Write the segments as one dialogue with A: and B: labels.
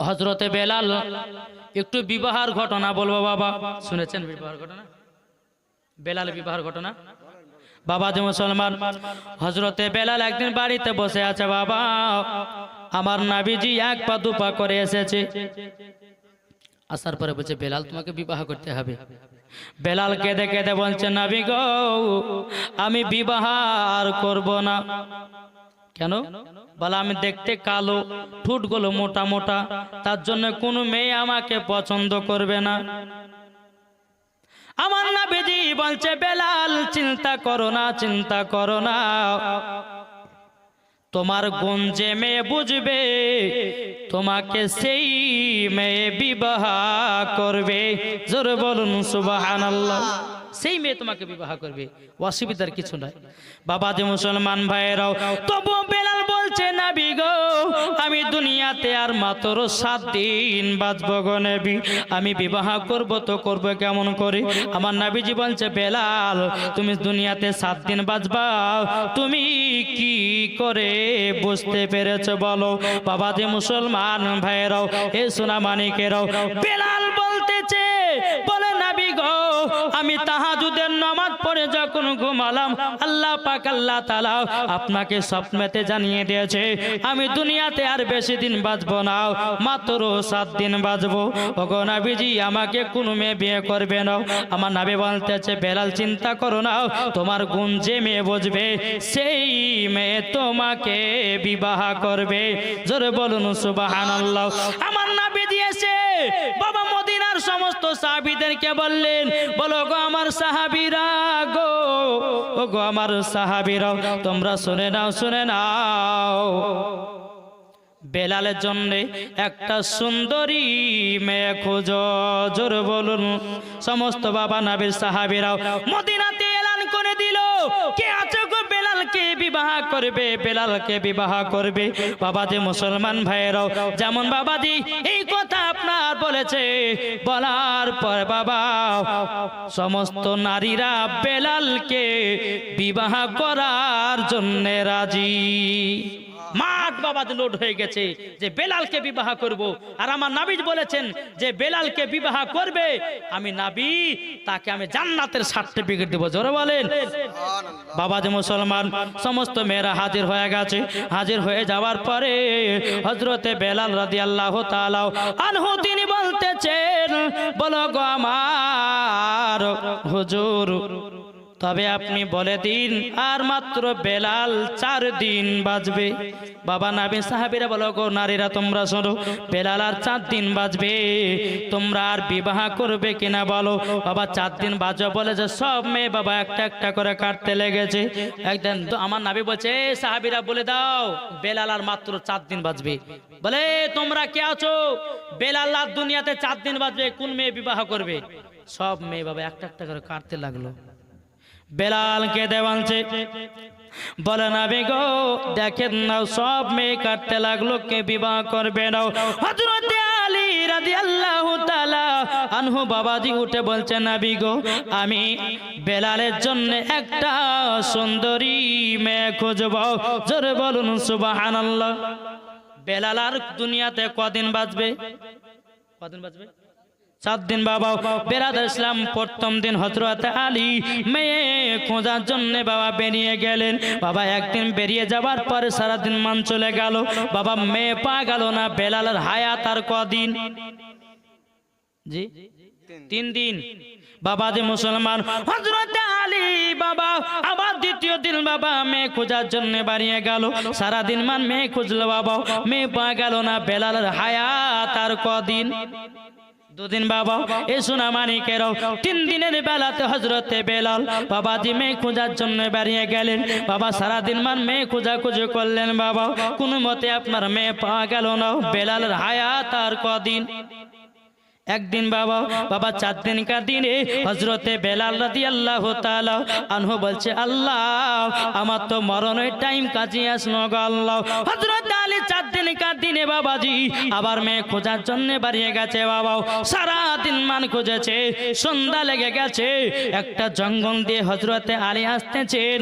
A: হযরতে বেলাল একটু বিবাহের ঘটনা বলবো বাবা, শুনেছেন বিবাহের ঘটনা? বেলাল বিবাহের ঘটনা বাবা যে মুসলমান, হযরতে বেলাল একদিন বাড়িতে বসে আছে বাবা, আমার নবীজি এক পা দুপা করে এসেছে, আসার পরে বলছে বেলাল তোমাকে বিবাহ করতে হবে। বেলাল কেঁদে কেঁদে বলছে নবী গো আমি বিবাহ আর করব না। কেন? বলে আমি দেখতে কালো, ঠোঁটগুলো মোটা মোটা, তার জন্য কোনো মেয়ে আমাকে পছন্দ করবে না। আমার নবীজি বলছে বেলাল চিন্তা করো না, চিন্তা করো না, তোমার গুণ যে মেয়ে বুঝবে তোমাকে সেই মেয়ে বিবাহ করবে। জোরে বলুন সুবহানাল্লাহ। সেই মেয়ে তোমাকে বিবাহ করবে, অসুবিধার কিছু নাই। বাবা যে মুসলমান ভাইয়েরাও, তবু বেলাল বলছে নবী গো আমি দুনিয়াতে আর মাত্র 7 দিন বাঁচবো গো নবী, আমি বিবাহ করব তো করব কেমন করে? আমার নবীজি বলছে বেলাল তুমি দুনিয়াতে 7 দিন বাঁচবা, তুমি কি করে বুঝতে পেরেছো বলো? বাবা যে মুসলমান ভাইয়েরাও, এ সোনা মানিকেরাও, বেলাল বলতেছে বলে নবী গো আমি তাহাজ্জুদের নামাজ পড়ে যখন ঘুমালাম আল্লাহ পাক আল্লাহ তাআলা আপনাকে স্বপ্নেতে জানিয়ে দিয়েছে আমি দুনিয়াতে আর বেশি দিন বাঁচবো না, মাত্র 7 দিন বাঁচবো। ওগো নবীজি আমাকে কোন মেয়ে বিয়ে করবে না। আমার নবী বলতেছে বেলাল চিন্তা করো না, তোমার গুণ যে মেয়ে বুঝবে সেই মেয়ে তোমাকে বিবাহ করবে। জোরে বলুন সুবহানাল্লাহ। আমার নবী দিয়েছে বাবা মদিনার সমস্ত সাহাবীদেরকে বললেন বলো গো আমার সাহাবীরা গো, ও গো আমার সাহাবীরা তোমরা শুনে নাও, শুনে নাও, বেলালের জন্য একটা সুন্দরী মেয়ে খোঁজো। জোরে বলুন সমস্ত বাবা নবীর সাহাবীরাও মদিনাতে এলান করে দিল কে আছে গো বেলালকে বিবাহ করবে, বেলালকে বিবাহ করবে। বাবা যে মুসলমান ভাইয়েরাও, যেমন বাবাজি এই কথা আপনার বলেছে, বলার পর বাবা সমস্ত নারীরা বেলালকে বিবাহ করার জন্য রাজি। মাঠ বাবা লোড হয়ে গেছে যে বেলালকে বিবাহ করব, আর আমার নবী বলেছেন যে বেলালকে বিবাহ করবে আমি নবী তাকে আমি জান্নাতের সার্টিফিকেট দেব। জোরে বলেন বাবা যে মুসলমান, সমস্ত মেয়েরা হাজির হয়ে গেছে। হাজির হয়ে যাওয়ার পরে হযরতে বেলাল রাদিয়াল্লাহু তাআলা আনহু তিনি বলতেছেন বলো গো আমার হুজুর তবে আপনি বলে দিন আর মাত্র বেলাল 4 দিন বাঁচবে। বাবা নবী সাহাবীরা বলো গো নারীরা তোমরা শোনো, বেলাল আর 4 দিন বাঁচবে, তোমরা আর বিবাহ করবে কিনা বলো? বাবা 4 দিন বাঁচবে বলে যে সব মেয়ে বাবা একটা একটা করে কাটতে লেগেছে। একদিন আমার নবী বলছে সাহাবীরা বলে দাও বেলাল আর মাত্র 4 দিন বাঁচবে। বলে তোমরা কে আছো? বেলাল আর দুনিয়াতে 4 দিন বাঁচবে, কোন মেয়ে বিবাহ করবে? সব মেয়ে বাবা একটা একটা করে কাটতে লাগলো। বেলালকে দেওয়ানছে বলে নবী গো দেখেন না সব মেয়ে কাটতে লাগলো, কে বিবাহ করবে না? হযরতে আলী রাদিয়াল্লাহু তাআলা আনহু বাবাজি উঠে বলছে নবী গো আমি বেলালের জন্য একটা সুন্দরী মেয়ে খুঁজব। জোরে বলুন সুবহানাল্লাহ। বেলাল আর দুনিয়াতে কদিন বাঁচবে? কদিন বাঁচবে? 7 দিন বাবা। বেরাদার ইসলাম প্রথম দিন হযরত আলী মেয়ে খোঁজার জন্য বাবা বেরিয়ে গেলেন। বাবা একদিন বেরিয়ে যাবার পরে সারা দিন মান চলে গেল, বাবা মেয়ে পা গেল না। বেলালের হায়াত আর কদিন? জি 3 দিন। বাবা যে মুসলমান হযরত আলী বাবা আবার দ্বিতীয় দিন বাবা মেয়ে খোঁজার জন্য বাড়িয়ে গেল। সারা দিন মান মেয়ে খুঁজলো বাবা, মেয়ে পা গেল না। বেলালের হায়াত আর কদিন? 2 দিন বাবা। এ সোনা মানিকেরাও 3 দিনের বেলাতে হযরতে বেলাল বাবাজি মেয়ে খোঁজার জন্য বেরিয়ে গেলেন। বাবা সারা দিন মান মেয়ে খোঁজাখুঁজি করলেন বাবা, কোনো মতে আপনার মেয়ে পাওয়া গেল না। বেলালের হায়াত আর কদিন? একদিন বাবা। বাবা 4 দিনকার দিনে হযরতে বেলাল রাদিয়াল্লাহু তাআলা আনহু বলছে আল্লাহ আমার তো মরণের টাইম কাছে আসলো গো আল্লাহ। হযরত আলী 4 দিনকার দিনে বাবাজি আবার মেয়ে খোঁজার জন্য বাড়িয়ে গেছে বাবা। সারা দিন মান খুঁজেছে, সন্ধ্যা লেগে গেছে। একটা জঙ্গল দিয়ে হযরতে আলী আসতেছেন।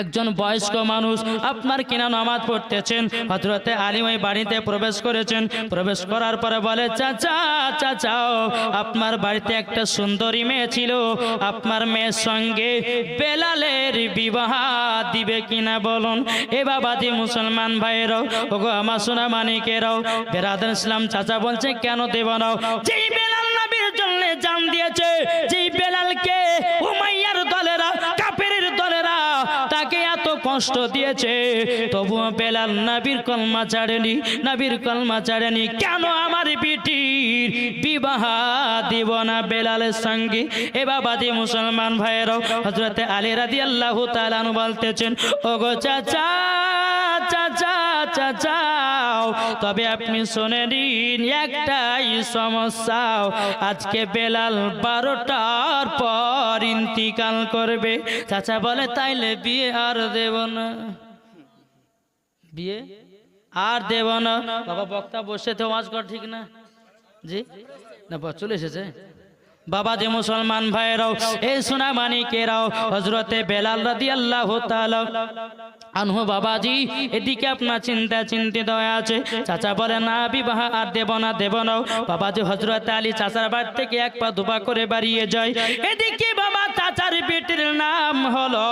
A: একজন বয়স্ক মানুষ আপনার কিনা নামাজ পড়তেছেন, হযরতে আলী ওই বাড়িতে প্রবেশ করেছেন। প্রবেশ করার পরে বলে, চাচা চাচা, আপনার বাড়িতে একটা সুন্দরী মেয়ে ছিল, আপনার মেয়ের সঙ্গে বেলালের বিবাহ দিবে কিনা বলুন। এ বাবাজি মুসলমান ভাইরাও, ওগো আমার সোনা মানিকেরাও, বেরাদার ইসলাম, চাচা বলছে কেন দেব না? যেই বেলাল নবীর জন্য জান দিয়েছে, যেই বেলালকে উমাইয়ার দলেরা, কাফেরের দলেরা তাকে এত কষ্ট দিয়েছে, তবুও বেলাল নবীর কলমা ছাড়েনি, নবীর কলমা ছাড়েনি। কেন আমার বিটির বিবাহ দিব না বেলালের সঙ্গে? এ বাবাজি মুসলমান ভাইয়েরাও, হযরতে আলী রাদিয়াল্লাহু তাআলা আনহু বলতেছেন, ওগো চাচা চাচা চাচা, তবে আপনি শুনে নিন একটাই সমস্যা, আজকে বেলাল 12টার পর ইন্তিকাল করবে। চাচা বলে, তাইলে বিয়ে আর দেব না, বিয়ে আর দেব না। বাবা বক্তা বসে তো ওয়াজ কর, ঠিক না? জি না, চলে এসেছে। বাবাজি মুসলমান ভাইরাও, এই সোনা মানিকেরাও, হযরতে বেলাল রাদিয়াল্লাহু তাআলা আনহু বাবাজি এদিকে আপনার চিন্তিত হয়ে আছে। চাচা বলে, না বিবাহ আর দেব না, দেব না। বাবাজি হযরতে আলী চাচার বাড়ি থেকে এক পা দুপা করে বাড়িয়ে যায়। এদিকে বাবা চাচার বেটির নাম হলো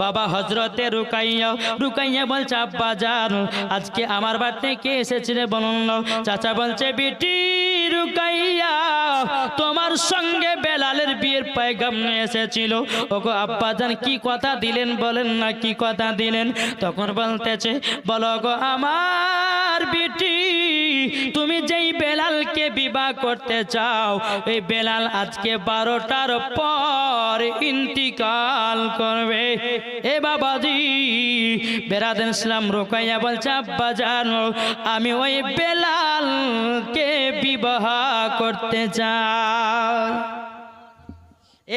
A: বাবা হযরতে রুকাইয়া। রুকাইয়া বলছে, আব্বা জান, আজকে আমার বাড়ি থেকে এসেছিলে বলুন। চাচা বলছে, বেটি রুকাইয়া, তোমার সঙ্গে বেলালের বিয়ের পয়গাম নিয়ে এসেছিল। ওগো আব্বা জান, কি কথা দিলেন বলেন না, কি কথা দিলেন? তখন বলতেছে, বলো গো আমার বেটি, তুমি যেই বেলালকে বিবাহ করতে চাও, এই বেলাল আজকে 12টার পর ইন্তিকাল করবে। এ বাবাজি বেরাদার ইসলাম, রুকাইয়া বলছে, আব্বা জান, আমি ওই বেলালকে বিবাহ করতে চাই।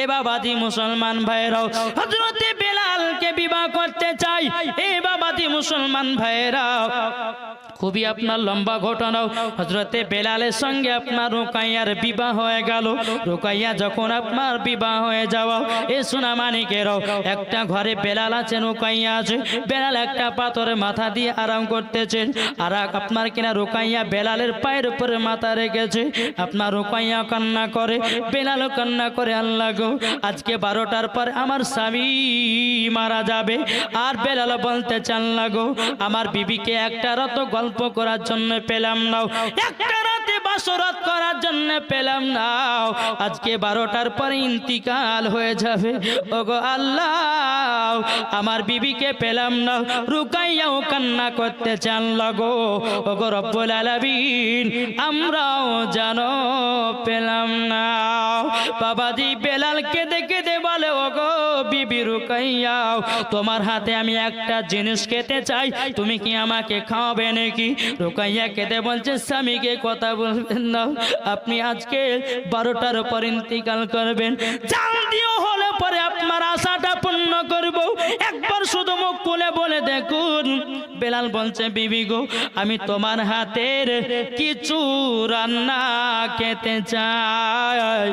A: এ বাবাজি মুসলমান ভাইরাও, হযরতে বেলালকে বিবাহ করতে চাই। এ বাবাজি মুসলমান ভাইরাও, খুবই আপনার লম্বা ঘটনা। হযরতে বেলালের সঙ্গে আপনার রুকাইয়ার বিবাহ হয়ে গেল। রুকাইয়া যখন আপনার বিবাহ হয়ে যাওয়া, এ সোনা মানিকেরাও, একটা ঘরে বেলাল আছে, রুকাইয়া আছে। বেলাল একটা পাথরে মাথা দিয়ে আরাম করতেছেন, আর আপনার কিনা রুকাইয়া বেলালের পায়ের উপরে মাথা রেখেছে। আপনার রুকাইয়া কান্না করে, বেলালও কান্না করে, আল্লাহ গো, আজকে 12টার পর আমার স্বামী মারা যাবে। আর বেলাল বলতে চান, আল্লাহ গো, আমার বিবিকে একটা রাত গল্প করার জন্য পেলাম না, একটা রাতে বাসরাত করার জন্য পেলাম না, আজকে 12টার পরে ইন্তিকাল হয়ে যাবে। ওগো আল্লাহ, আমার বিবিকে পেলাম না। রুকাইয়াও কান্না করতে চান, লাগো ওগো রব্বুল আলামিন, আমরাও জানো পেলাম না। বাবাজি বেলালকে দেখে দে বলে, ওগো বিবি রুকাইয়া, তোমার হাতে আমি একটা জিনিস খেতে চাই, তুমি কি আমাকে খাওয়াবে নাকি? রুকাইয়া কেঁদে বলছে, স্বামীকে কথা বলবেন না, আপনি আজকে 12টার পর ইন্তিকাল করবেন। জান দিও হলে পরে আপনার আশাটা পূর্ণ করব, একবার শুধু মুখ খুলে বলে দেখুন। বেলাল বলছে, বিবি গো, আমি তোমার হাতের কিছু রান্না খেতে চাই।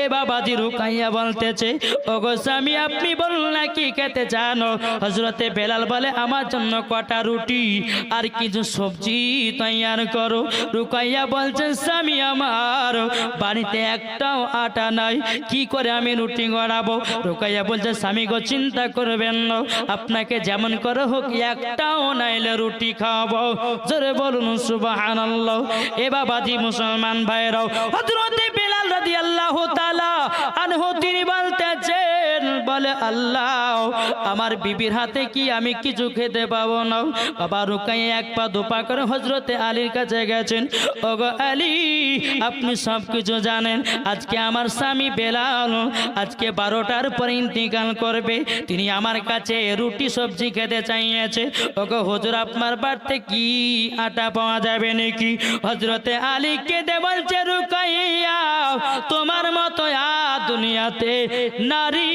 A: এ বাবাজি রুকাইয়া বলতেছে, ওগো স্বামী, আপনি বলুন না কি খেতে চান? হযরতে বেলাল বলে, আমার জন্য কটা রুটি আর কিছু সবজি তৈয়ার করো। রুকাইয়া বলছেন, স্বামী, আমার বাড়িতে একটাও আটা নাই, কি করে আমি রুটি গড়াবো? রুকাইয়া বলছে, স্বামী গো, চিন্তা করবেন না, আপনাকে যেমন করে হোক একটাও নাইলে রুটি খাওয়াবো। জোরে বলুন সুবহানাল্লাহ। এ বাবাজি মুসলমান ভাইরাও, হযরতে বেলাল রাদিয়াল্লাহু তাআলা আনহু তিনি বলতেছেন, বলে আল্লাহ, আমার বিবির হাতে কি আমি কিছু খেতে পাবো না? বাবা রুকাইয়া এক পা দুপা করে হযরতে আলীর কাছে গেছেন। ওগো আলী, আপনি সব কিছু জানেন, আজকে আমার স্বামী বেলাল আজকে 12টার পরে ইন্তিকাল করবে, তিনি আমার কাছে রুটি সবজি খেতে চাইছে। ওগো হুজুর, আপনার বাড়িতে কি আটা পাওয়া যাবে নাকি? হযরতে আলী কেঁদে বলছে, রুকাইয়া, তোমার মতো দুনিয়াতে নারী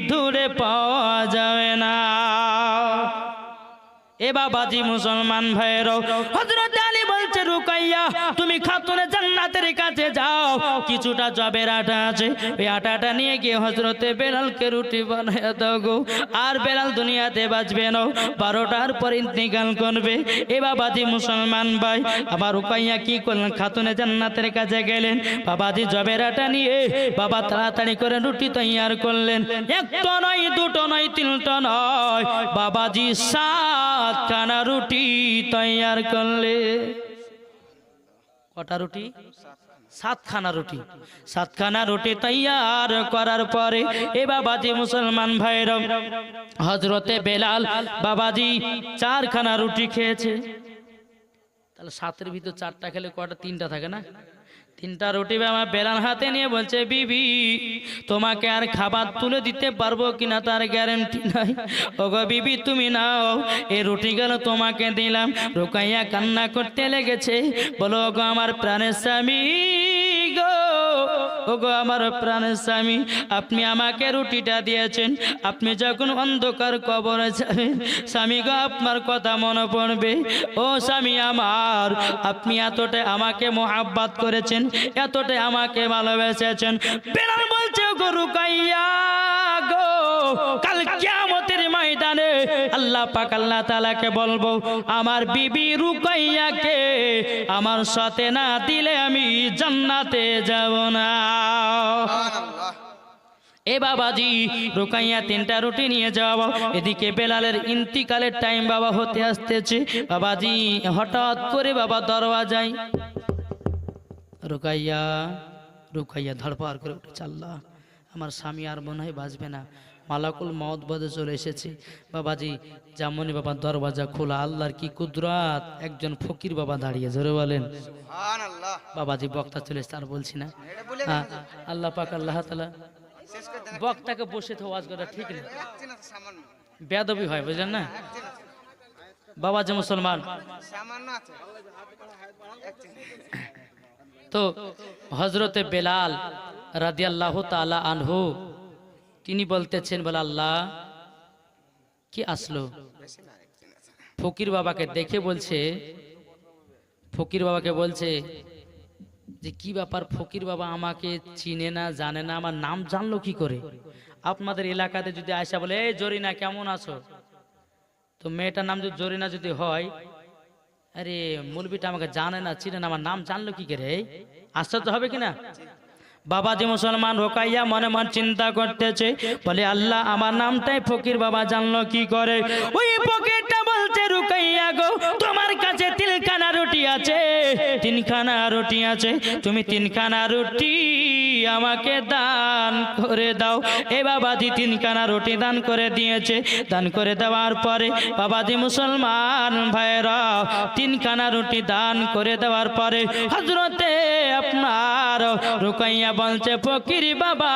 A: দূরে পাওয়া যাবে না। এ বাবাজি মুসলমান ভাইয়েরাও, হযরত আলী বলছে, রুকাইয়া, তুমি খাতুনে জান্নাত জান্নাতের কাছে যাও, কিছুটা জবের আটা আছে, ওই আটাটা নিয়ে গিয়ে হযরতে বেলালকে রুটি বানায় দাও গো। আর বেলাল দুনিয়াতে বাঁচবে না, 12টার পর ইন্তেকাল করবে। এ বাবাজি মুসলমান ভাই, আবার রুকাইয়া কি করলেন, খাতুনে জান্নাতের কাছে গেলেন, বাবাজি জবের আটা নিয়ে বাবা তাড়াতাড়ি করে রুটি তৈয়ার করলেন। একটা নয়, দুটো নয়, তিনটা নয়, বাবাজি 7খানা রুটি তৈয়ার করলে। কটা রুটি? 7খানা রুটি। 7খানা রুটি তৈয়ার করার পরে এ বাবাজি মুসলমান ভাইরা, হযরতে বেলাল বাবাজি 4খানা রুটি খেয়েছে। তাহলে 7-এর ভিতর 4টা খেলে কটা? 3টা থাকে না? 3টা রুটি আমার বেলাল হাতে নিয়ে বলছে, বিবি তোমাকে আর খাবার তুলে দিতে পারবো কিনা তার গ্যারান্টি নাই। ওগো বিবি তুমি নাও, এই রুটি গেল তোমাকে দিলাম। রুকাইয়া কান্না করতে লেগেছে, বলো ওগো আমার প্রাণের স্বামী গো, ওগো আমার প্রাণের স্বামী, আপনি আমাকে রুটিটা দিয়েছেন, আপনি যখন অন্ধকার কবরে যাবেন স্বামী গো আপনার কথা মনে পড়বে। ও স্বামী আমার, আপনি এতটাই আমাকে মোহাব্বত করেছেন, এতটাই আমাকে ভালোবেসেছেন। বেলাল বলছে গো রুকাইয়া গো, কাল কিয়ামতের ময়দানে আল্লাহ পাক আল্লাহ তাআলাকে বলবো, আমার বিবি রুকাইয়াকে আমার সাথে না দিলে আমি জান্নাতে যাব না। এ বাবাজি রুকাইয়া 3টা রুটি নিয়ে যাওয়া। এদিকে বেলালের ইন্তিকালের টাইম বাবা হতে আসতেছে। বাবাজি হঠাৎ করে বাবা দরওয়াজায়, রুকাইয়া রুকাইয়া ধড়পাড় করে উঠে, আল্লাহ আমার স্বামী আর মনে হয় বাঁচবে না, মালাকুল মওত বদে চলে এসেছে। বাবাজি যেমনই বাবা দরওয়াজা খোলা, আল্লাহর কি কুদরত, একজন ফকির বাবা দাঁড়িয়ে, জোরে বলেন সুবহানাল্লাহ। বাবাজি বক্তা চলে এসেছে, আর বলছি না। আল্লাহ পাক আল্লাহ তাআলা বক্তাকে বসে তো ওয়াজ করা ঠিক না, বেয়াদবি হয়, বুঝলেন না বাবাজি মুসলমান। তো হযরতে বেলাল রাদিয়াল্লাহু তাআলা আনহু তিনি বলতেছেন, বলে আল্লাহ কি আসলো। ফকির বাবাকে দেখে বলছে, ফকির বাবাকে বলছে যে কি ব্যাপার, ফকির বাবা আমাকে চিনে না, জানে না, আমার নাম জানলো কি করে? আপনাদের এলাকাতে যদি আয়সা বলে, এই জরিনা কেমন আছো, তো মেয়েটার নাম যদি জরিনা যদি হয়, আরে মুলবিটা আমাকে জানে না, চিনে না, আমার নাম জানলো কি করে? আশ্চর্য হবে কিনা? বাবাজি মুসলমান রুকাইয়া মনে মনে চিন্তা করতেছে, বলে আল্লাহ আমার নামটাই ফকির বাবা জানলো কি করে? ওই ফকিরটা বলছে, রুকাইয়া গো তোমার কাছে 3খানা রুটি আছে, 3খানা রুটি আছে, তুমি 3খানা রুটি আমাকে দান করে দাও। এ বাবাজি 3খানা রুটি দান করে দিয়েছে। দান করে দেওয়ার পরে বাবাজি মুসলমান ভাইরা 3খানা রুটি দান করে দেওয়ার পরে হযরতে আপনার রুকাইয়া বলছে, ফকির বাবা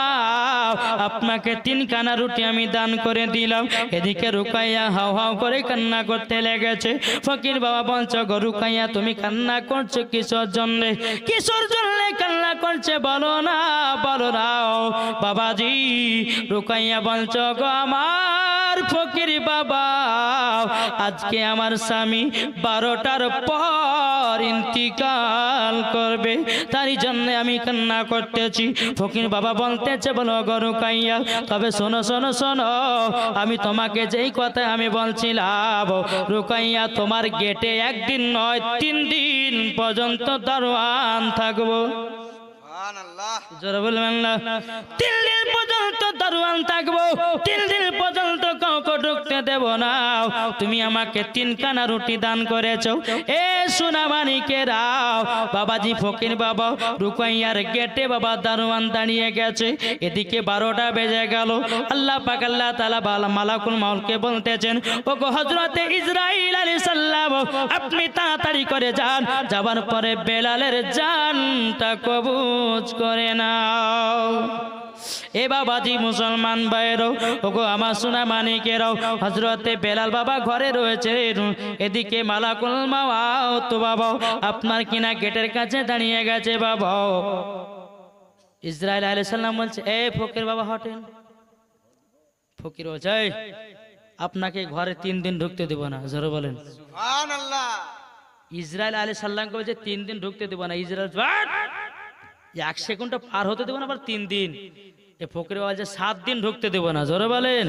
A: আপনাকে 3খানা রুটি আমি দান করে দিলাম। এদিকে রুকাইয়া হাও হাও করে কান্না করতে লেগেছে। ফকির বাবা বলছে, গো রুকাইয়া তুমি কান্না করছো কিসের জন্য? কিসের জন্য কান্না করছে বলো না, বলো না। বাবাজি রুকাইয়া বলছো, গো আমার ফকির বাবা আজকে আমার স্বামী 12টার পর ইন্তিকাল করবে, তারই জন্য আমি কান্না করতেছি। ফকির বাবা বলতেছে, বলো গো রুকাইয়া, তবে শোনো শোনো শোনো, আমি তোমাকে যেই কথা আমি বলছিলাম, রুকাইয়া তোমার গেটে 1 দিন নয় 3 দিন পর্যন্ত দারোয়ান থাকবো। জোরে বলবেন না। 3 দিন পর্যন্ত দারোয়ান থাকবো, 3 দিন পর্যন্ত কাউকে ঢুকতে দেব না। তুমি আমাকে 3খানা রুটি দান করেছো। এ সোনা মানিকেরা, বাবাজি ফকির বাবা রুকাইয়ার গেটে বাবা দারোয়ান দাঁড়িয়ে গেছে। এদিকে 12টা বেজে গেল। আল্লাহ পাক আল্লাহ তাআলা মালাকুল মউতকে বলতেছেন, ও গো হযরতে ইসরাইল আলাইহিস সালাম আপনি তাড়াতাড়ি করে যান, যাবার পরে বেলালের জানটা কবজ করে নাও। এ বাবাজি মুসলমান ভাইয়েরও, ওগো আমার সোনা মানিকেরাও, হযরতে বেলাল বাবা ঘরে রয়েছে। এদিকে মালাকুল মউত বাবা আপনার কিনা গেটের কাছে দাঁড়িয়ে গেছে। বাবা ইসরাইল আলাইহিস সালাম বলছে, এ ফকির বাবা হটেন। ফকির বলছে, আপনাকে ঘরে 3 দিন ঢুকতে দেব না। জোরে বলেন সুবহানাল্লাহ। ইসরাইল আলাইহিস সালামকে বলছে 3 দিন ঢুকতে দেব না। ইসরাইল 1 সেকেন্ড পার হতে দেবো না, আবার 3 দিন। এ ফকির বাবা যে 7 দিন ঢুকতে দেবো না, জোরে বলেন।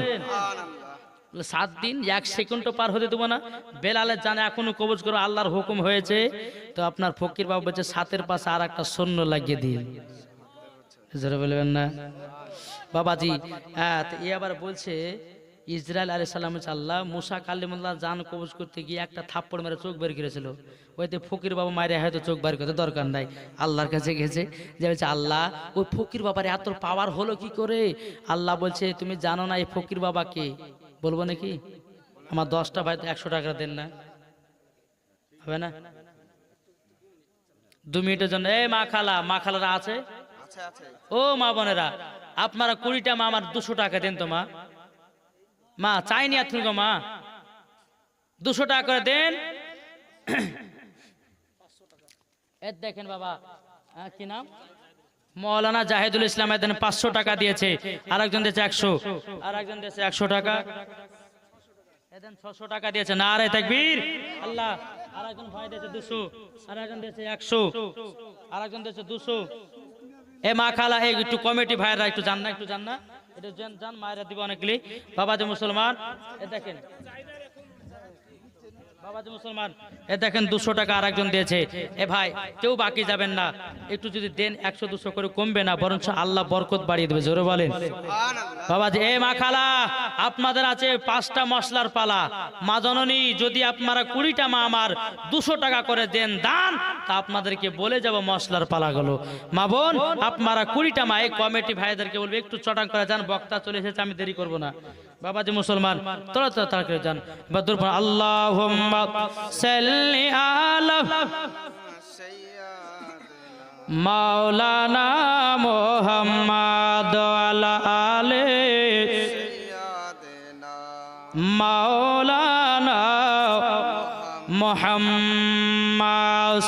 A: 7 দিন 1 সেকেন্ড পার হতে দেবো না। বেলালের জানে এখনো কবজ করো, আল্লাহর হুকুম হয়েছে। তো আপনার ফকির বাবা বলছে 7-এর পাশে আর একটা শূন্য লাগিয়ে দিন, জোরে বলবেন না বাবাজি। এ আবার বলছে ইসরাইল আলাইহিস সালাম আল্লাহ মুসা কালিমুল্লাহ জান কবজ করতে গিয়ে একটা থাপ্পড় মেরে চোখ বের করেছিল। ওইতে ফকির বাবা মায়ের হয়তো চোখ বের করতে দরকার নাই, আল্লাহর কাছে গেছে যে বলছে আল্লাহ ওই ফকির বাবার এত পাওয়ার হলো কি করে? আল্লাহ বলছে তুমি জানো না এই ফকির বাবাকে? বলবো নাকি? আমার 10টা ভাই 100 টাকা দেন না, হবে না? 2 মিনিটের জন্য। এই মা খালারা আছে? ও মা বোনেরা, আপনারা 20টা মা আমার 200 টাকা দেন তো মা। মা চাইনি আর গো মা, 200 টাকা করে দেন। দেখেন বাবা কি নাম, মৌলানা জাহিদুল ইসলাম এদিন 500 টাকা দিয়েছে, আরেকজন দিয়েছে 100, আরেকজন দিয়েছে 100 টাকা, এদিন 600 টাকা দিয়েছে। নারে তাকবীর আল্লাহ। আরেকজন ভাই দিয়েছে 200, আরেকজন দিয়েছে 100, আরেকজন দিয়েছে 200। এ মা খালা এই একটু কমিটি ভাইরা একটু জান না, একটু জান না, এটা জান মায়েরা দিবে অনেকগুলি। বাবা যে মুসলমান, এ দেখেন বাবা যে মুসলমান, এ দেখেন 200 টাকা আরেকজন দিয়েছে। এ ভাই কেউ বাকি যাবেন না, একটু যদি দেন 100-200 করে কমবে না, বরঞ্চ আল্লাহ বরকত বাড়িয়ে দেবে, জোরে বলেন বাবা যে। এ মা খালা আপনাদের আছে 5টা মশলার পালা, মা জননী যদি আপনারা 20টা মা আমার 200 টাকা করে দেন দান, তা আপনাদেরকে বলে যাব মশলার পালাগুলো। মা বোন আপনারা 20টা মা, এই কমিটি ভাইদেরকে বলবে একটু চটাং করে যান, বক্তা চলে এসেছে, আমি দেরি করব না। বাবাজি মুসলমান তোরা তাড়াতাড়ি যান। বাদুর আল্লাহুম্মা সাল্লি আলা মাওলানা মুহাম্মাদ ওয়ালা আলে মাওলানা মুহাম্মদ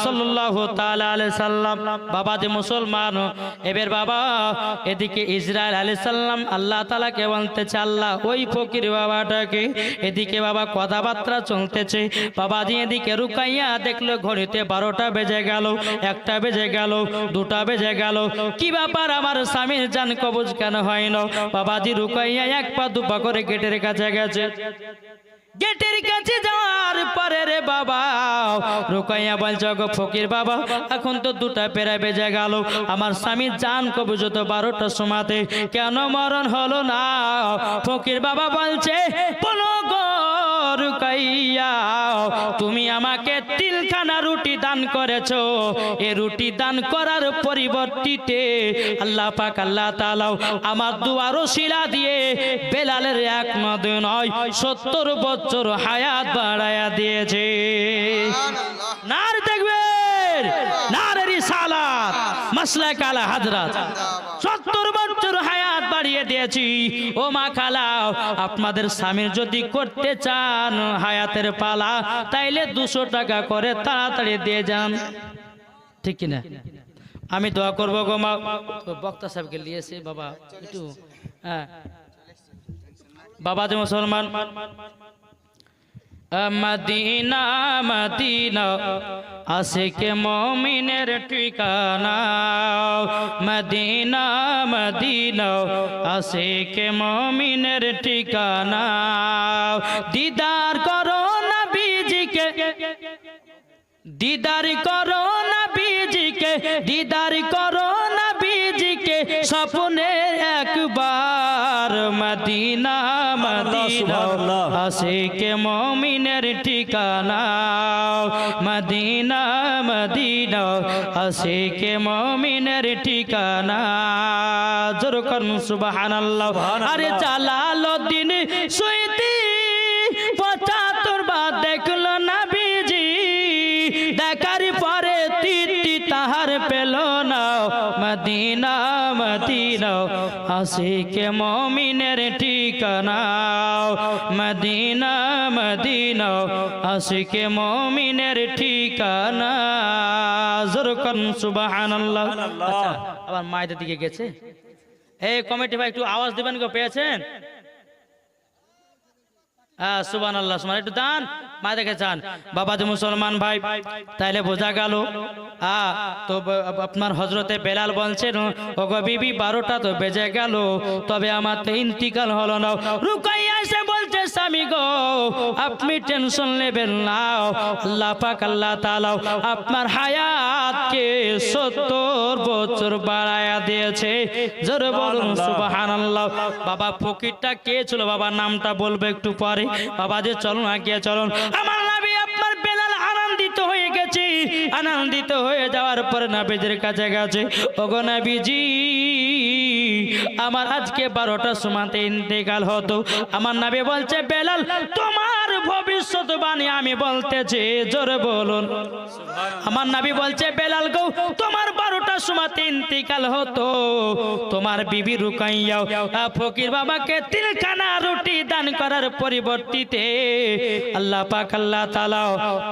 A: সাল্লাল্লাহু তাআলা আলাইহি সাল্লাম। বাবা যে মুসলমান, এবার বাবা এদিকে ইসরাইল আলাইহিস সালাম আল্লাহ তাআলাকে বলতেছে আল্লাহ ওই ফকির বাবাটাকে, এদিকে বাবা কথাবার্তা চলতেছে। বাবাজি এদিকে রুকাইয়া দেখলো ঘড়িতে 12টা বেজে গেল, 1টা বেজে গেল, 2টা বেজে গেল, কি ব্যাপার আমার স্বামীর জান কবজ কেন হয় না? বাবাজি রুকাইয়া 1 পা 2 পা করে গেটের কাছে গেছে। গেটের কাছে যাওয়ার পরে রে বাবা রুকাইয়া বলছে গো ফকির বাবা এখন তো 2টা পেরা বেজে গেল, আমার স্বামী জান কবজ তো 12টার সময়তে, কেন মরণ হলো না? ফকির বাবা বলছে বলো গো রুকাইয়া তুমি আমাকে 3খানা রুটি দান করেছো, এই রুটি দান করার পরিবর্তিতে আল্লাহ পাক আল্লাহ তাআলা আমার দুয়ার ওসিলা দিয়ে বেলালের 1 নয় 70 বছর হায়াত বাড়ায়া দিয়েছে। নারে তাকবীর, নারে রিসালাত, মাসলাক আলা হযরত, 70 বছর হায়াত বাড়িয়ে দিয়েছি। ও মা খালা আপনাদের স্বামীর যদি করতে চান হায়াতের পালা, তাইলে 200 টাকা করে তাড়াতাড়ি দিয়ে যান, ঠিক কিনা? আমি দোয়া করবো গো মা। বক্তা সাহেবকে নিয়েছে বাবা একটু, হ্যাঁ বাবা যে মুসলমান। মদিনা মদিনা আশিকে মুমিনের ঠিকানা, মদিনা মদিনা আশিকে মুমিনের ঠিকানা, দিদার করো নবীজিকে, দিদার করো নবীজিকে, দিদার করো নবীজিকে স্বপ্নে একবার, মদিনা মদিনা আশিকে মুমিনের ঠিকানা, মদিনা মদিনা আশিকে মুমিনের ঠিকানা। জোর করুন সুবহানাল্লাহ। আরে জালালউদ্দিন সুয়ুতি 75 বার দেখলো নবীজি, দেখার পরে তৃপ্তি তাহার পেল না, মদিনা মদিনা আশিকে মুমিনের ঠিকানা, মদিনা মদিনা আশিকে মুমিনের ঠিকানা। জোর করুন সুবহানাল্লাহ। আচ্ছা আবার মায়েদের দিকে গেছে। এই কমিটি ভাই একটু আওয়াজ দিবেন গো, পেয়েছেন? সুবহানাল্লাহ, সুবহানাল্লাহ, একটু দান মা দেখে চান বাবাজি মুসলমান ভাই, তাইলে বোঝা গেল তো আপনার হজরতে বেলাল বলছেন ওগো বিবি 12টা তো বেজে গেল, তবে আমার তো ইন্তিকাল হলো না। রুকাইয়া এসে বলছে স্বামী গো আপনি টেনশন নেবেন না, আল্লাহ পাক আল্লাহ তাআলা আপনার হায়াতকে 70 বছর বাড়ায়া দিয়েছে। জোরে বলুন সুবহানাল্লাহ। বাবা ফকিরটা কে ছিল বাবা নামটা বলবো একটু পরে। বাবা যে চলুন আগে চলুন। আমার নবী আপনার বেলাল আনন্দিত হয়ে গেছে, আনন্দিত হয়ে যাওয়ার পরে নবীজির কাছে গেছে, ওগো নবীজি আমার আজকে 12টার সময়তে ইন্তেকাল হতো। আমার নবী বলছে বেলাল তোমার ভবিষ্যৎবাণী আমি বলতেছি, জোরে বলুন। আমার নবী বলছে বেলাল গো তোমার 12টার সময়তে ইন্তেকাল হতো, তোমার বিবি রুকাইয়া ফকির বাবাকে 3খানা রুটি দান করার পরিবর্তিতে আল্লাহ পাক আল্লাহ তাআলা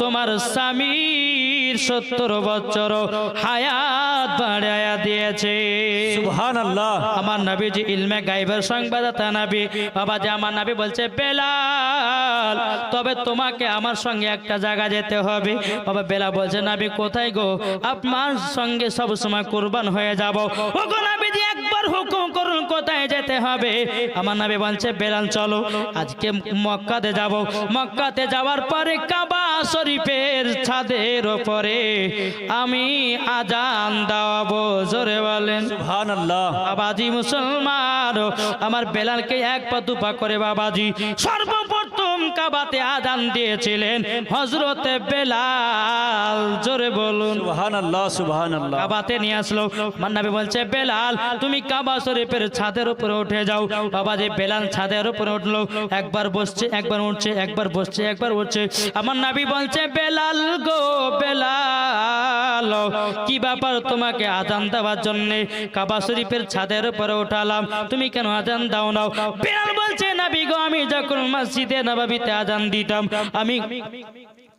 A: তোমার স্বামীর 70 বছর হায়াত বাড়ায়া দিয়েছে।
B: সুবহানাল্লাহ।
A: আমার নবীজি ইলমে গায়বের সংবাদদাতা নবী। বাবা যে আমার নবী বলছে বেলাল তবে তোমাকে আমার সঙ্গে একটা জায়গা যেতে হবে। বাবা বেলাল বলছে নবী কোথায় গো? আপনার সঙ্গে সব সময় কুরবান হয়ে যাব। ওগো নবীজি একবার হুকুম করুন কোথায় যেতে হবে? আমার নবী বলছে বেলাল চলো আজকে মক্কাতে যাব। মক্কাতে যাওয়ার পরে কাবা শরীফের ছাদের উপরে আমি আজান দেওয়াবো। জোরে বলেন
B: সুবহানাল্লাহ।
A: বাবাজি মুসলমান আমার বেলালকে 1 পা 2 পা করে বাবাজি সর্বপ্রথম কাবাতে আজান দিয়েছিলেন হযরতে বেলাল। জোরে বলুন
B: সুবহানাল্লাহ সুবহানাল্লাহ।
A: কাবাতে নিয়ে আসলো। আমার নবী বলছে বেলাল তুমি কাবা শরীফের ছাদের উপরে উঠে যাও। বাবাজি বেলাল ছাদের উপরে উঠলো, একবার বসছে একবার উঠছে, একবার বসছে একবার উঠছে। আমার নবী বলছে বেলাল গো বেলাল কি ব্যাপার তোমাকে আজান দেওয়ার জন্য কাবা শরীফের ছাদের উপরে উঠালাম, তুমি কেন আজান দাও না? বেলাল বলছে নবী গো আমি যখন মসজিদে নববীতে আজান দিতাম আমি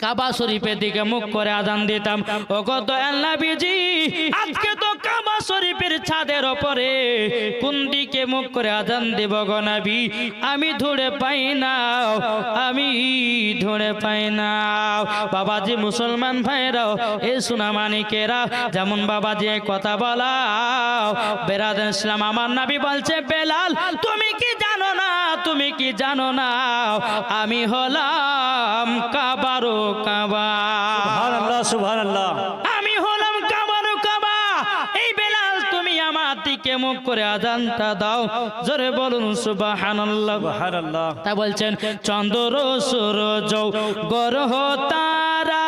A: কাবা শরীফের দিকে মুখ করে আজান দিতাম। ও কত নবীজি আজকে তো কাবা শরীফের ছাদের উপরে কোন দিকে মুখ করে আজান দেব গো নবী? আমি ধরে পাই না, আমি ধরে পাই না। বাবাজি মুসলমান ভাইরাও এই সোনা মানিকেরা যেমন বাবাজি কথা বলা বেরাদার ইসলাম। আমার নবী বলছে বেলাল তুমি কি জানো না, তুমি কি জানো না আমি হলাম কাবারো কাবা।
B: সুবহানাল্লাহ সুবহানাল্লাহ।
A: আমি হলাম কাবারো কাবা। এই বেলাল তুমি আমার দিকে মুখ করে আজানটা দাও। জোরে বলুন সুবহানাল্লাহ
B: সুবহানাল্লাহ।
A: তা বলছেন চন্দ্র সূরজ গ্রহ তারা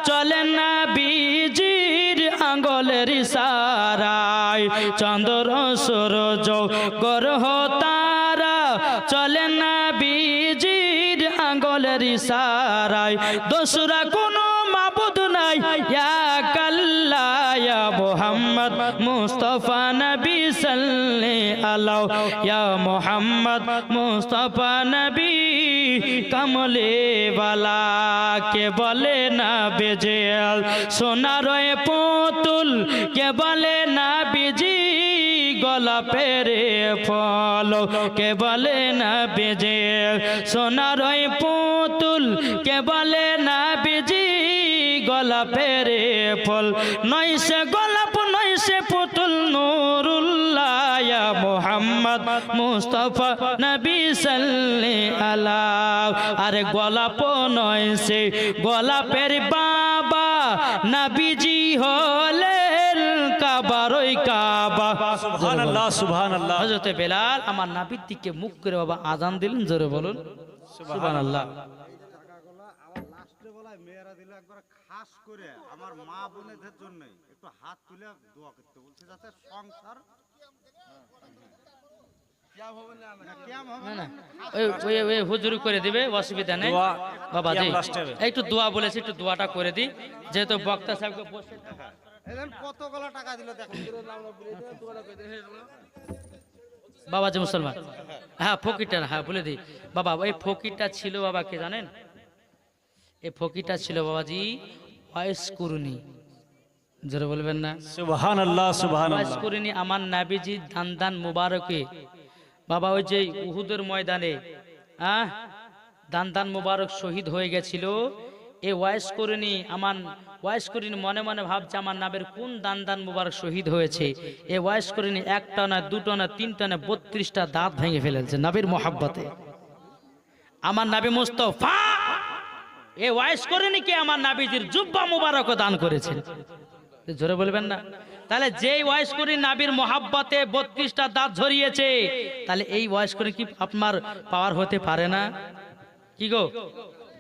A: চলে না বিজির আঙ্গুলের ইশারায়। চন্দ্র সূরজ গ্রহ তারা চলে না বিজির আঙ্গুলের ইশারায়। দোসরা কোনো মাবুদ নাই ইয়া কাল্লা ইয়া মুহাম্মদ মুস্তাফা নবী সাল্লাল্লাহু আলাইহি ইয়া মুহাম্মদ মুস্তাফা নবী কমলে वाला কে বলে না বেজেল সোনার পুতুল কে বলে না বিজি গোলাপের ফল কে বলে না বেজেল সোনার পুতুল কে বলে না বিজি গোলাপের ফল। নয় সে গোলাপ নয় সে পুতুল নুরুল্লাহ ইয়া মুহাম্মদ মুস্তাফা নবী সাল্লাল্লাহু আলাইহি। আরে গোলাপ নয় সে গোলাপের বাবা নবীজি হলেন কাবারই কাবা।
B: সুবহানাল্লাহ সুবহানাল্লাহ।
A: হযরত বেলাল আমার নবীর দিকে মুখ করে বাবা আজান দিলেন। জোরে বলুন সুবহানাল্লাহ।
C: মেয়েরা দিল একবার খাস করে আমার মা বোনেদের জন্য একটু হাত তুলে দোয়া করতে বলছে যাতে সংসার
A: হুজুরি করে দিবে, অসুবিধা নেই বাবা জি। একটু দোয়া বলেছি, একটু দোয়াটা করে দিই যেহেতু বক্তা সাহেবকে বসে
C: কতগুলো টাকা দিল দেখো
A: বাবাজি মুসলমান। হ্যাঁ ফকিরটা, হ্যাঁ বলে দিই বাবা। এই ফকিরটা ছিল বাবা কে জানেন? এই ফকিরটা ছিল বাবাজি ওয়াইস কুরনি। জোরে বলবেন না
B: সুবহানাল্লাহ সুবহানাল্লাহ।
A: ওয়াইস কুরনি আমার নবীজি দান দান মুবারকে বাবা ওই যে উহুদের ময়দানে দান মুবারক শহীদ হয়ে গেছিল। এ ওয়াইস করিনি আমার ওয়াইস করিনি মনে মনে ভাবছে আমার নাবের কোন দান মুবারক শহীদ হয়েছে। এ ওয়াইস করিনি একটা না দুটো না তিনটা না 32টা দাঁত ভেঙে ফেলেছে নবীর মোহাব্বতে। আমার নবী মুস্তাফা এ ওয়াইস করিনি কি আমার নবীজির জুব্বা মুবারক দান করেছেন। জোরে বলবেন না? তাহলে যেই ওয়াইস করি নবীর মোহাব্বতে 32টা দাঁত ঝরিয়েছে, তাহলে এই ওয়াইস করে কি আপনার পাওয়ার হতে পারে না? কি গো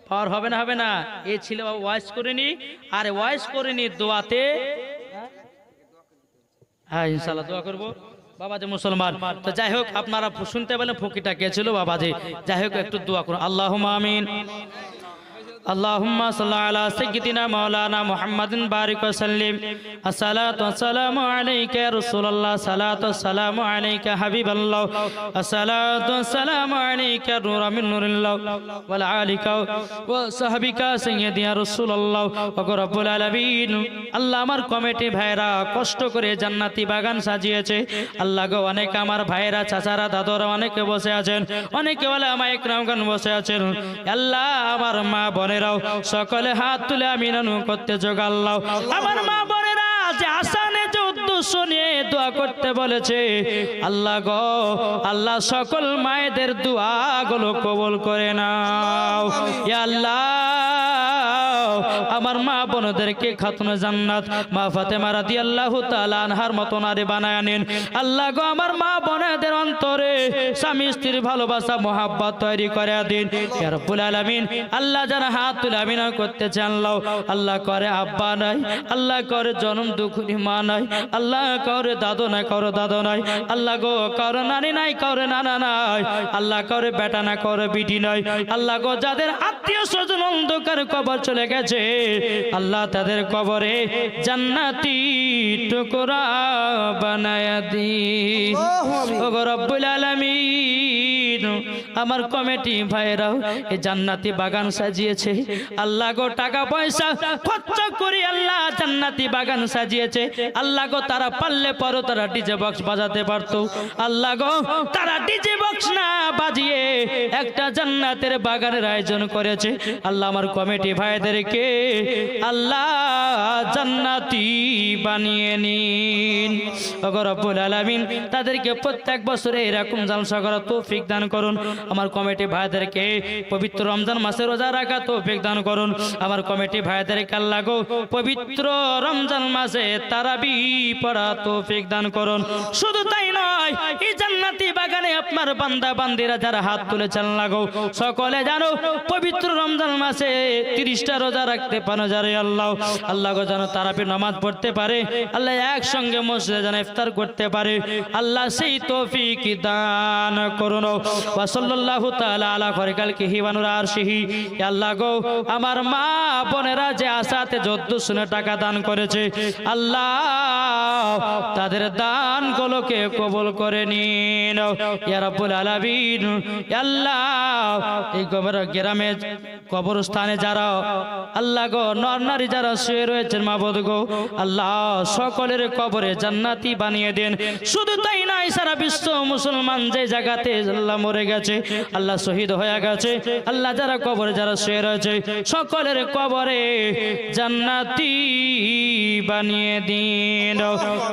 A: পাওয়ার হবে না? হবে না। এ ছিল ওয়াইস করিনি। আর ওয়াইস করিনি দোয়াতে হ্যাঁ ইনশাআল্লাহ দোয়া করবো বাবাজি মুসলমান। তো যাই হোক আপনারা শুনতে পেলেন ফকিরটা কে ছিল বাবাজি। যাই হোক একটু দোয়া করুন। আল্লাহুম্মা আমিন। আল্লাহুম্মা সাল্লি আলা সাইয়্যিদিনা মাওলানা মুহাম্মাদিন বারিক ওয়া সাল্লিম। আসসালাতু ওয়াসসালামু আলাইকা ইয়া রাসূলুল্লাহ। সালাতু ওয়াসসালামু আলাইকা হাবিবাল্লাহ। আসসালাতু ওয়াসসালামু আলাইকা নূরুম মিন নূরিল্লাহ ওয়া আলিকা ওয়া সাহবিকা সাইয়্যিদি ইয়া রাসূলুল্লাহ ওয়া রাব্বুল আলামিন। আল্লাহ আমার কমিটি ভাইরা কষ্ট করে জান্নাতি বাগান সাজিয়েছে। আল্লাহ গো অনেক আমার ভাইরা চাচারা দাদরা অনেকে বসে আছেন, অনেকে ওলামা ইকরামগণ বসে আছেন। আল্লাহ আমার মা বোনেরাও সকলে হাত তুলে আমিন করতে যোগাল্লাহ। আমার মা বোনেরা যে আসানে যে উদ্দেশ্য নিয়ে দোয়া করতে বলেছে, আল্লাহ গো আল্লাহ সকল মায়েদের দোয়াগুলো কবুল করে নাও ইয়া আল্লাহ। আমার মা বোনদেরকে খাতুনে জান্নাত মা ফাতেমা রাদিয়াল্লাহু তাআলা আনহার মতো নারী বানায় নিন। আল্লাহ গো আমার মা বোনদের অন্তরে স্বামী স্ত্রীর ভালোবাসা মোহাব্বত তৈরি করে দিন ইয়া রাব্বুল আলামিন। আল্লাহ যারা হাত তুলে আমিন করতে চান আল্লাহ, আল্লাহ করে আব্বা নাই, আল্লাহ করে জন্ম দুঃখী মা নাই, আল্লাহ করে দাদু নাই, কারো দাদু নাই, আল্লাহ গো কারো নানি নাই, কারো নানা নাই, আল্লাহ করে বেটা না করে বিটি নাই, আল্লাহ গো যাদের আত্মীয় স্বজন অন্ধকার কবর চলে গেছে আল্লাহ তাদের কবরে জান্নাতি টুকরা বানায়া দিন ও গো রব্বুল আলামিন। আমার কমিটি ভাইরাও এই জান্নাতি বাগান সাজিয়েছে। আল্লাহ গো টাকা পয়সা খরচ করে আল্লাহ জান্নাতি বাগান সাজিয়েছে। আল্লাহ গো তারা পারলে পরও তারা ডিজে বক্স বাজাতে পারতো। আল্লাহ গো তারা ডিজে বক্স না বাজিয়ে একটা জান্নাতের বাগানের আয়োজন করেছে। আল্লাহ আমার কমিটি ভাইদেরকে আল্লাহ জান্নাতি বানিয়ে নিন ও গো রব্বুল আলামিন। তাদেরকে প্রত্যেক বছরে এরকম জলসা করার তৌফিক দান করুন। আমার কমিটি ভাইদেরকে পবিত্র রমজান মাসে রোজা রাখা তৌফিক দান করুন। আমার কমিটি ভাইদেরকে আল্লাহ গো পবিত্র রমজান মাসে তারাবি পড়া তৌফিক দান করুন। শুধু তাই নয়, এই জান্নাতি বাগানে আপনার বান্দা বান্দিরা যারা হাত তুলেছেন আল্লাহ গো সকলে জানো পবিত্র রমজান মাসে 30টা রোজা রাখতে পারো যারে আল্লাহ। আল্লাহ গো যেন তারাবি নামাজ পড়তে পারে, আল্লাহ একসঙ্গে মসজিদে যেন ইফতার করতে পারে, আল্লাহ সেই তৌফিক দান করুন। ওয়া সাল্লাল্লাহু তাআলা আলা খালিকিহি ওয়া নূরি আরশিহি। আল্লাহ গো আমার মা বোনেরা যে আশাতে যদ্দু শুনে টাকা দান করেছে আল্লাহ তাদের দানগুলোকে কবুল করে নিন ইয়া রাব্বুল আলামিন। আল্লাহ এই গ্রামে কবরস্থানে যারা আল্লাহ গো নর নারী যারা শুয়ে রয়েছেন মাবুদ গো আল্লাহ সকলের কবরে জান্নাতি বানিয়ে দেন। শুধু তাই নয়, সারা বিশ্ব মুসলমান যে জায়গাতে আল্লাহ মরে গেছে আল্লাহ শহীদ হয়ে গেছে আল্লাহ যারা কবরে যারা শুয়ে রয়েছে সকলের কবরে জান্নাতি বানিয়ে দিন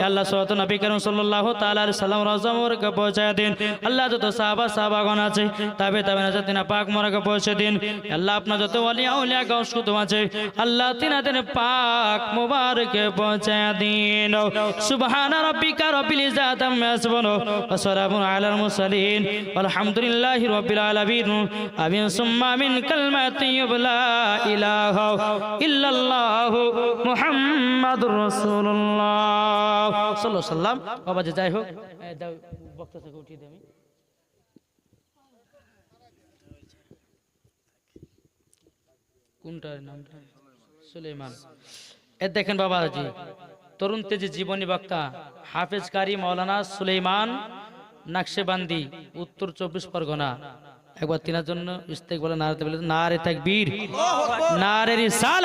A: আল্লাহ। সাল্লাল্লাহু নবী করিম সাল্লাল্লাহু তাআলা আলাইহি সাল্লাম রওজা মোবারকে পৌঁছায় দিন আল্লাহ। যত সাহাবাগণ আছে তাবে তিনা পাক মোবারকে পৌঁছে দিন আল্লাহ। আপনার যত ওলিয়া উলিয়া গাউসুদ আছে আল্লাহ তিনাদের পাক মোবারকে পৌঁছায় দিন। সুবহান রাব্বিকা রাব্বিল ইজ্জাতি আম্মা ইয়াসিফুন ওয়া সালামুন আলাল মুরসালিন আলহামদুলিল্লাহি রাব্বিল আলামিন। আমিন সুম্মা আমিন। কালিমাতু লা ইলাহা ইল্লাল্লাহু মুহাম্মাদুর রাসূলুল্লাহ সাল্লাল্লাহু আলাইহি ওয়াসাল্লাম। বাবা যাই হোক বক্তা থেকে উঠিয়ে দেই আমি। কোনটার নামটা? সুলাইমান। এ দেখেন বাবাজি তরুণ তেজি জীবনী বক্তা হাফেজ কারি মাওলানা সুলাইমান নাকশেবান্দি, উত্তর 24 পরগনা। একবার তিনার জন্য ইস্তেক বলে নারে তাকবীর, নারে রিসালাত।